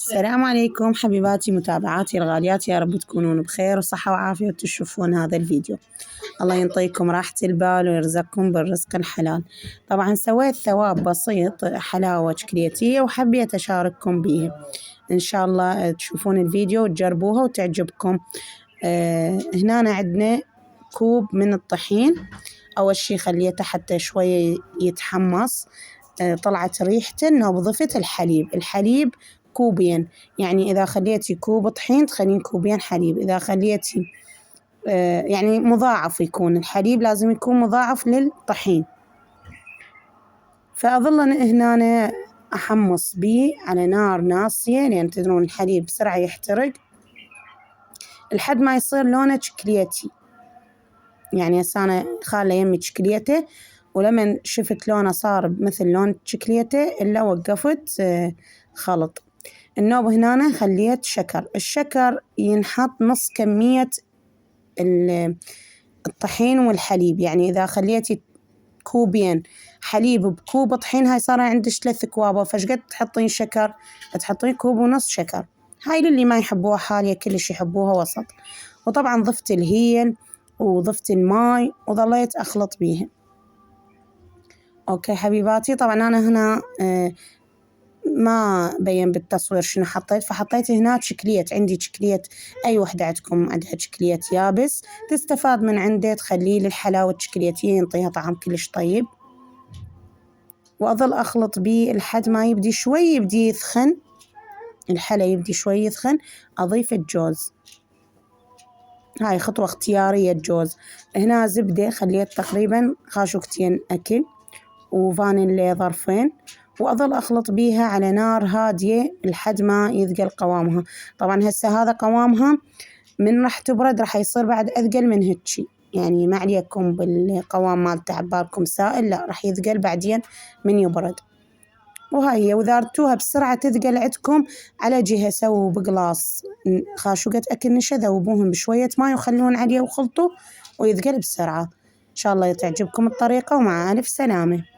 السلام عليكم حبيباتي متابعاتي الغاليات، يا رب تكونون بخير وصحة وعافية وتشوفون هذا الفيديو. الله ينطيكم راحة البال ويرزقكم بالرزق الحلال. طبعا سويت ثواب بسيط حلاوة شكليتية وحبيت أشارككم به، إن شاء الله تشوفون الفيديو وتجربوها وتعجبكم. هنا عندنا كوب من الطحين. أول شي خليته حتى شوية يتحمص. طلعت ريحته إنه ضفت الحليب كوبين، يعني إذا خليتي كوب طحين تخلين كوبين حليب. إذا خليتي يعني مضاعف، يكون الحليب لازم يكون مضاعف للطحين. فأظل هنا أحمص بيه على نار ناصية، لأن تدرون الحليب بسرعة يحترق، لحد ما يصير لونه شكليتي. يعني هسه أنا خالة يمي شكليته، ولما شفت لونه صار مثل لون شكليته إلا وقفت خلط. النوب هنا خليت الشكر ينحط نص كمية الطحين والحليب. يعني إذا خليتي كوبين حليب بكوب طحين، هاي صار عندك 3 أكواب، فشقد تحطين شكر؟ تحطين كوب ونص شكر. هاي للي ما يحبوها حالية، كلش يحبوها وسط. وطبعا ضفت الهيل وضفت الماء وظليت أخلط بيها. أوكي حبيباتي، طبعا أنا هنا ما بين بالتصوير شنو حطيت، فحطيت هنا شكليت. عندي شكليت، أي وحدة عندكم عندها شكليت يابس تستفاد من عنده، تخليه للحلاوة شكليتية، ينطيها طعم كلش طيب. وأظل أخلط بيه لحد ما يبدي يثخن الحلا، يبدي شوي يثخن. أضيف الجوز، هاي خطوة اختيارية. الجوز هنا زبدة خليت تقريبا خاشوقتين أكل، وفانيليا ظرفين، وأظل أخلط بيها على نار هادية لحد ما يثقل قوامها. طبعا هسه هذا قوامها، من راح تبرد راح يصير بعد أثقل من هيجي. يعني ما عليكم بالقوام مالته، عبالكم سائل، لا راح يثقل بعدين من يبرد. وهاي وإذا أردتوها بسرعة تثقل عندكم، على جهة سووا بقلاص خاشوقة أكل نشا، ذوبوهم بشوية ماء وخلون عليه وخلطوا ويثقل بسرعة. إن شاء الله تعجبكم الطريقة، ومع ألف سلامة.